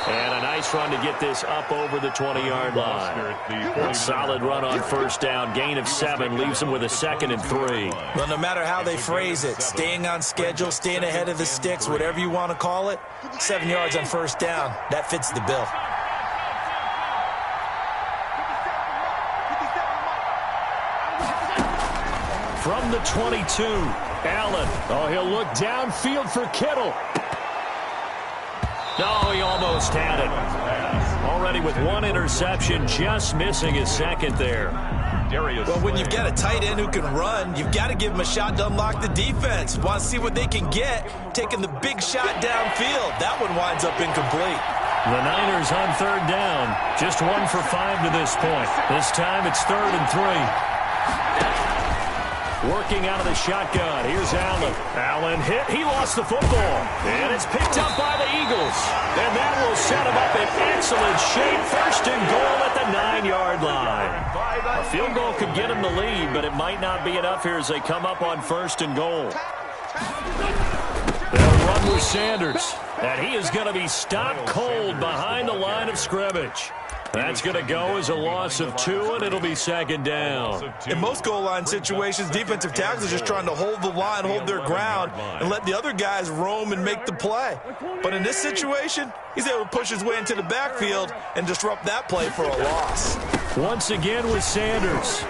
And a nice run to get this up over the 20-yard line. A solid run on 1st down. Gain of 7 leaves him with a 2nd and 3. Well, no matter how they phrase it, staying on schedule, staying ahead of the sticks, whatever you want to call it, 7 yards on 1st down, that fits the bill. From the 22, Allen. Oh, he'll look downfield for Kittle. No, he almost had it. Already with 1 interception, just missing his 2nd there. Well, when you've got a tight end who can run, you've got to give him a shot to unlock the defense. Want to see what they can get, taking the big shot downfield. That one winds up incomplete. The Niners on 3rd down. Just 1 for 5 to this point. This time it's 3rd and 3. Working out of the shotgun. Here's Allen. Allen hit. He lost the football. And it's picked up by the Eagles. And that will set him up in excellent shape. 1st and goal at the 9-yard line. A field goal could get him the lead, but it might not be enough here as they come up on 1st and goal. They'll run with Sanders. And he is going to be stopped cold behind the line of scrimmage. That's going to go as a loss of 2, and it'll be 2nd down. In most goal line situations, defensive tackles are just trying to hold the line, hold their ground, and let the other guys roam and make the play. But in this situation, he's able to push his way into the backfield and disrupt that play for a loss. Once again with Sanders.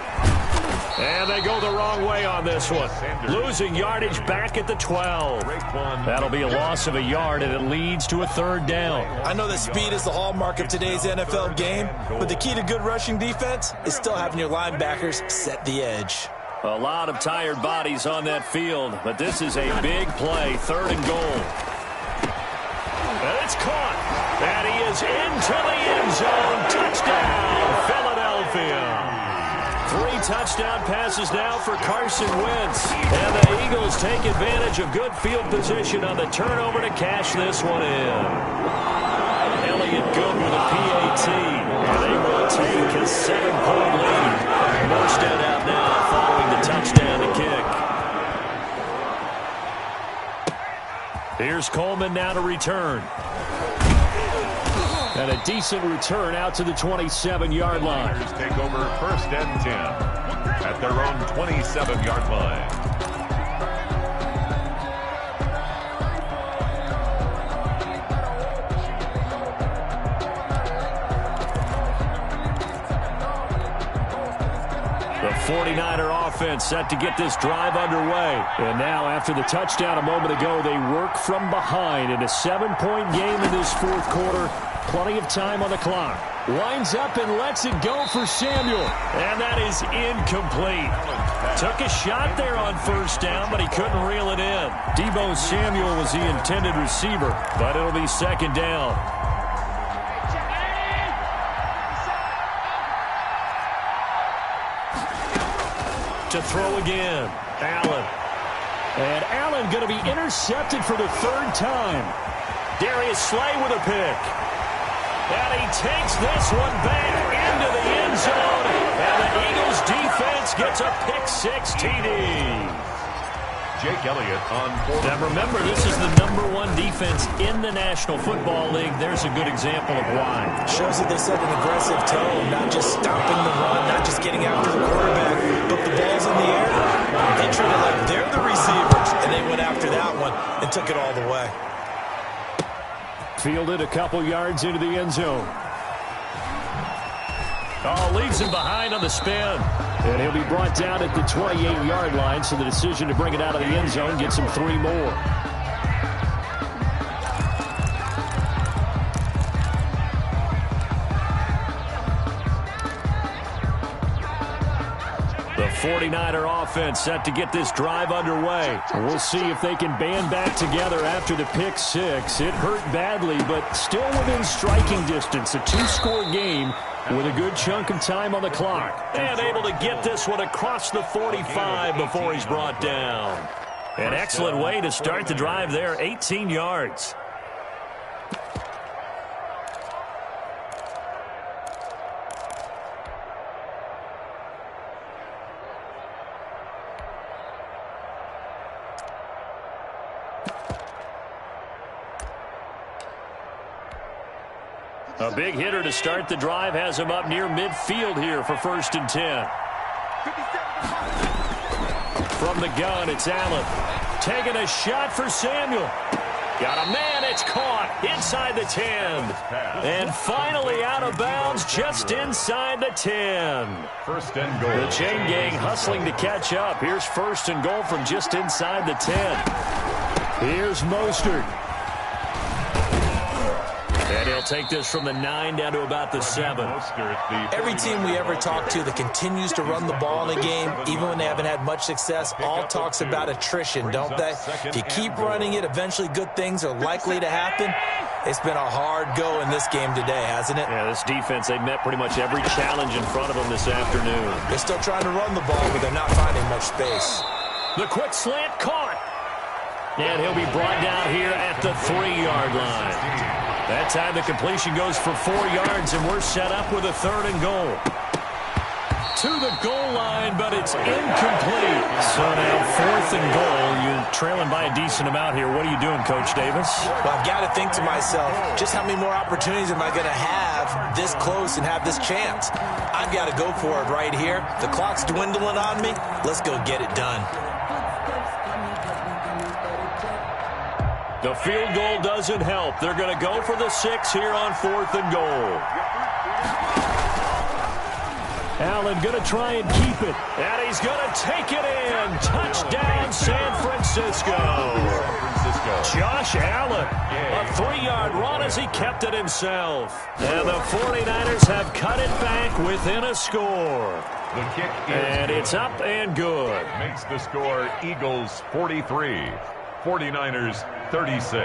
And they go the wrong way on this one. Losing yardage back at the 12. That'll be a loss of a yard, and it leads to a 3rd down. I know that speed is the hallmark of today's NFL game, but the key to good rushing defense is still having your linebackers set the edge. A lot of tired bodies on that field, but this is a big play. 3rd and goal. And it's caught. And he is into the end zone. Touchdown, Philadelphia. 3 touchdown passes now for Carson Wentz. And the Eagles take advantage of good field position on the turnover to cash this one in. Elliott good with a PAT. And they will take a 7-point lead. Morstead out now following the touchdown to kick. Here's Coleman now to return. And a decent return out to the 27-yard line. Take over first and 10 at their own 27-yard line. The 49er offense set to get this drive underway. And now after the touchdown a moment ago, they work from behind in a 7-point game in this fourth quarter. Plenty of time on the clock. Winds up and lets it go for Samuel. And that is incomplete. Took a shot there on first down, but he couldn't reel it in. Deebo Samuel was the intended receiver, but it'll be second down. To throw again. Allen. And Allen going to be intercepted for the 3rd time. Darius Slay with a pick. And he takes this one back into the end zone. And the Eagles defense gets a pick-6 TD. Jake Elliott on 4. Now remember, this is the #1 defense in the National Football League. There's a good example of why. Shows that they set an aggressive tone, not just stopping the run, not just getting after the quarterback, but the ball's in the air. They treat it like they're the receivers, and they went after that one and took it all the way. Fielded a couple yards into the end zone. Oh, leaves him behind on the spin. And he'll be brought down at the 28-yard line, so the decision to bring it out of the end zone gets him 3 more. The 49er offense set to get this drive underway. We'll see if they can band back together after the pick-6. It hurt badly, but still within striking distance. A 2-score game with a good chunk of time on the clock. And able to get this one across the 45 before he's brought down. An excellent way to start the drive there, 18 yards. A big hitter to start the drive has him up near midfield here for 1st and 10. From the gun, it's Allen. Taking a shot for Samuel. Got a man, it's caught inside the 10. And finally out of bounds just inside the 10. 1st and goal. The chain gang hustling to catch up. Here's 1st and goal from just inside the 10. Here's Mostert. And he'll take this from the 9 down to about the 7. Every team we ever talk to that continues to run the ball in a game, even when they haven't had much success, all talks about attrition, don't they? If you keep running it, eventually good things are likely to happen. It's been a hard go in this game today, hasn't it? Yeah, this defense, they've met pretty much every challenge in front of them this afternoon. They're still trying to run the ball, but they're not finding much space. The quick slant caught. And he'll be brought down here at the 3-yard line. That time the completion goes for 4 yards, and we're set up with a 3rd and goal. To the goal line, but it's incomplete. So now 4th and goal. You're trailing by a decent amount here. What are you doing, Coach Davis? Well, I've got to think to myself, just how many more opportunities am I going to have this close and have this chance? I've got to go for it right here. The clock's dwindling on me. Let's go get it done. The field goal doesn't help. They're going to go for the 6 here on 4th and goal. Allen going to try and keep it. And he's going to take it in. Touchdown, San Francisco. Josh Allen, a 3-yard run as he kept it himself. And the 49ers have cut it back within a score. The kick is and it's up and good. Makes the score Eagles 43, 49ers 36.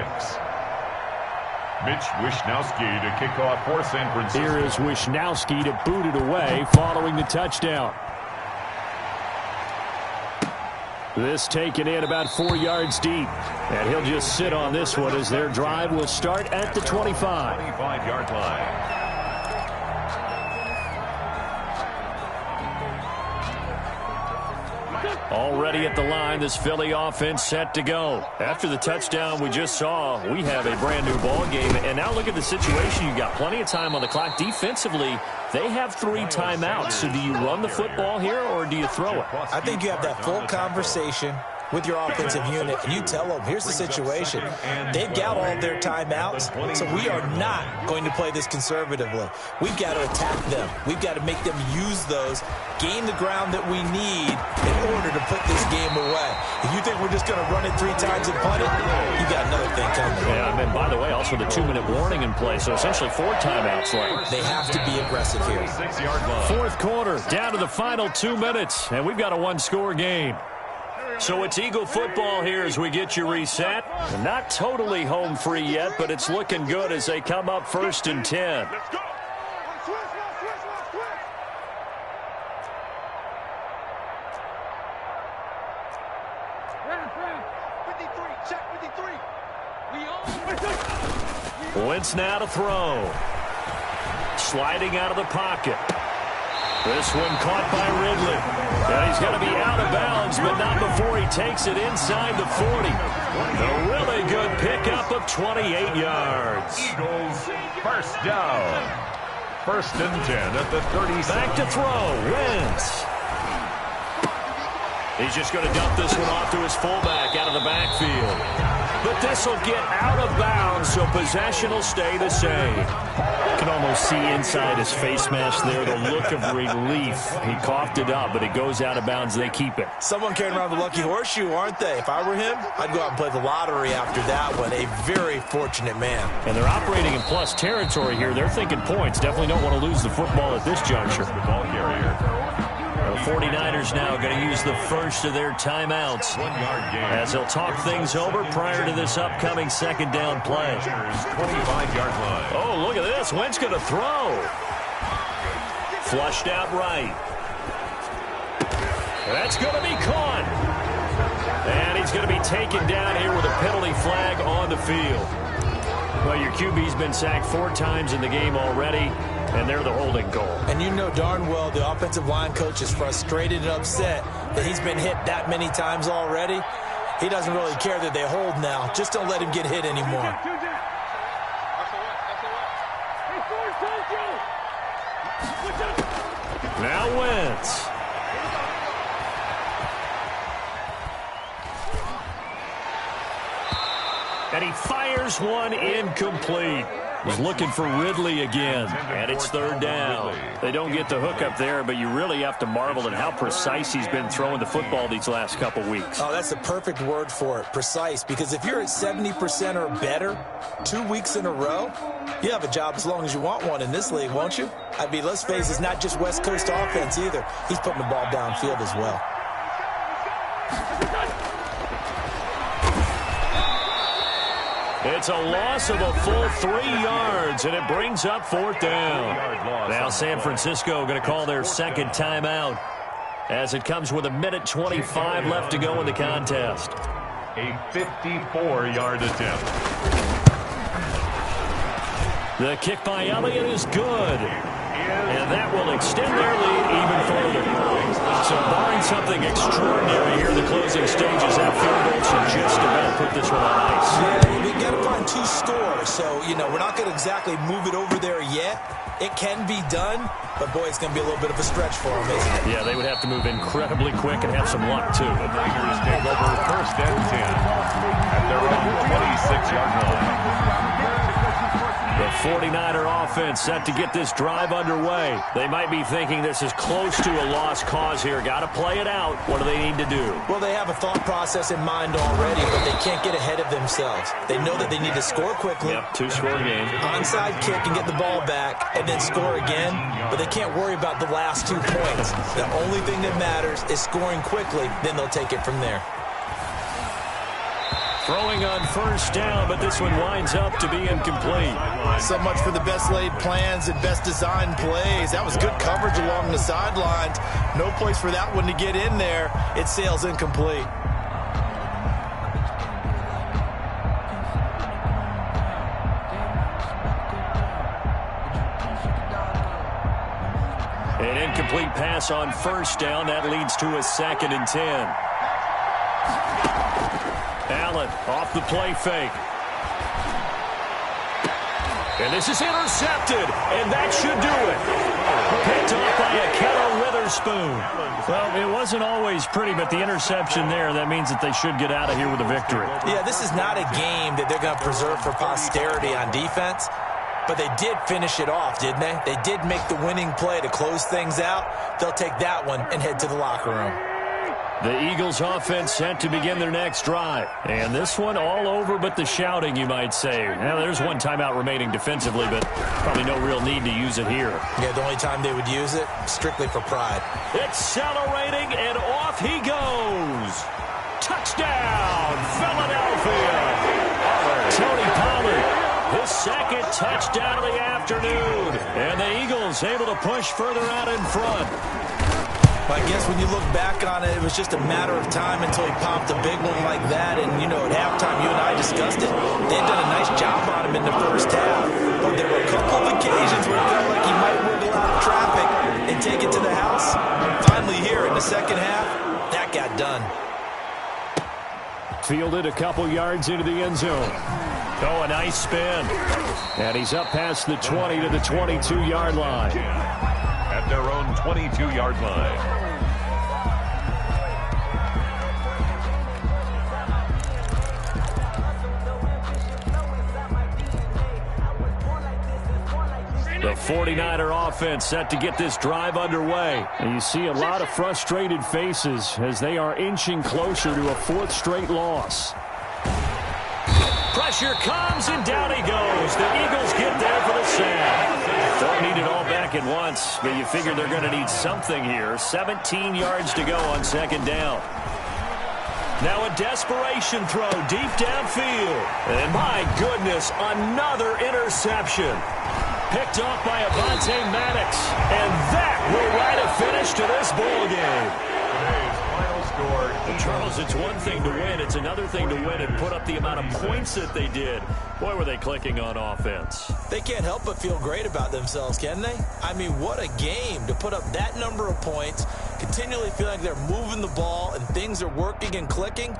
Mitch Wishnowsky to kick off for San Francisco. Here is Wishnowsky to boot it away following the touchdown. This taken in about 4 yards deep. And he'll just sit on this one as their drive will start at the 25. 25-yard line. Already at the line, this Philly offense set to go. After the touchdown we just saw, we have a brand new ball game. And now look at the situation. You got plenty of time on the clock. Defensively, they have 3 timeouts. So do you run the football here or do you throw it? I think you have that full conversation with your offensive unit, and you tell them, here's the situation. They've got all their timeouts, so we are not going to play this conservatively. We've got to attack them. We've got to make them use those, gain the ground that we need in order to put this game away. If you think we're just going to run it 3 times and punt it, you got another thing coming. Yeah, and then, by the way, also the 2-minute warning in play, so essentially 4 timeouts left. They have to be aggressive here. 4th quarter, down to the final 2 minutes, and we've got a 1-score game. So it's Eagle football here as we get you reset. Not totally home free yet, but it's looking good as they come up 1st and 10. Let's go. Wentz now to throw. Sliding out of the pocket. This one caught by Ridley. And he's going to be out of bounds, but not before he takes it inside the 40. A really good pickup of 28 yards. Eagles first down. 1st and 10 at the 37. Back to throw. Wentz. He's just going to dump this one off to his fullback out of the backfield. But this will get out of bounds, so possession will stay the same. You can almost see inside his face mask there the look of relief. He coughed it up, but it goes out of bounds. They keep it. Someone carrying around the lucky horseshoe, aren't they? If I were him, I'd go out and play the lottery after that one. A very fortunate man. And they're operating in plus territory here. They're thinking points. Definitely don't want to lose the football at this juncture. The ball carrier. The 49ers now going to use the first of their timeouts 1-yard gain. as they'll talk things over prior to this upcoming 2nd down play. 25-yard line. Oh, look at this. Wentz going to throw. Flushed out right. That's going to be caught. And he's going to be taken down here with a penalty flag on the field. Well, your QB's been sacked 4 times in the game already, and they're the holding goal. And you know darn well the offensive line coach is frustrated and upset that he's been hit that many times already. He doesn't really care that they hold now. Just don't let him get hit anymore. Now Wentz. And he fires one incomplete. He's looking for Ridley again. And it's 3rd down. They don't get the hook up there, but you really have to marvel at how precise he's been throwing the football these last couple weeks. Oh, that's the perfect word for it, precise. Because if you're at 70% or better 2 weeks in a row, you have a job as long as you want one in this league, won't you? I mean, let's face it, it's not just West Coast offense either. He's putting the ball downfield as well. It's a loss of a full 3 yards, and it brings up 4th down. Now San Francisco going to call their 2nd timeout as it comes with 1:25 left to go in the contest. A 54-yard attempt. The kick by Elliott is good. And that will extend their lead even further. So barring something extraordinary here in the closing stages, that field goal should just about put this one on ice. Yeah, we got to find 2 scores. So, we're not going to exactly move it over there yet. It can be done, but boy, it's going to be a little bit of a stretch for them, isn't it? Yeah, they would have to move incredibly quick and have some luck, too. The Niners take over 1st and 10 at their own 26-yard line. The 49er offense set to get this drive underway. They might be thinking this is close to a lost cause here. Got to play it out. What do they need to do? Well, they have a thought process in mind already, but they can't get ahead of themselves. They know that they need to score quickly. Yep, 2-score game. Onside kick and get the ball back and then score again, but they can't worry about the last 2 points. The only thing that matters is scoring quickly, then they'll take it from there. Throwing on first down, but this one winds up to be incomplete. So much for the best laid plans and best designed plays. That was good coverage along the sidelines. No place for that one to get in there. It sails incomplete. An incomplete pass on first down. That leads to a 2nd and 10. Allen off the play fake. And this is intercepted, and that should do it. Picked off by Ahkello Witherspoon. Well, it wasn't always pretty, but the interception there, that means that they should get out of here with a victory. Yeah, this is not a game that they're going to preserve for posterity on defense. But they did finish it off, didn't they? They did make the winning play to close things out. They'll take that one and head to the locker room. The Eagles offense set to begin their next drive. And this one all over but the shouting, you might say. Now, there's one timeout remaining defensively, but probably no real need to use it here. Yeah, the only time they would use it, strictly for pride. Accelerating, and off he goes. Touchdown, Philadelphia. Tony Pollard. His 2nd touchdown of the afternoon. And the Eagles able to push further out in front. I guess when you look back on it, it was just a matter of time until he popped a big one like that. And, you know, at halftime, you and I discussed it. They'd done a nice job on him in the first half. But there were a couple of occasions where it felt like he might wiggle out of traffic and take it to the house. Finally here in the second half, that got done. Fielded a couple yards into the end zone. Oh, a nice spin. And he's up past the 20 to the 22-yard line. At their own 22-yard line. The 49er offense set to get this drive underway. And you see a lot of frustrated faces as they are inching closer to a 4th straight loss. Pressure comes, and down he goes. The Eagles get there for the sack. Don't need it all back at once, but you figure they're going to need something here. 17 yards to go on 2nd down. Now a desperation throw deep downfield. And my goodness, another interception. Picked off by Avonte Maddox. And that will write a finish to this ball game. Well, Charles, it's one thing to win. It's another thing to win and put up the amount of points that they did. Boy, were they clicking on offense. They can't help but feel great about themselves, can they? I mean, what a game to put up that number of points, continually feel like they're moving the ball and things are working and clicking.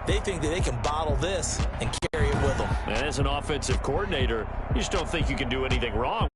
They think that they can bottle this and carry it with them. And as an offensive coordinator, you just don't think you can do anything wrong.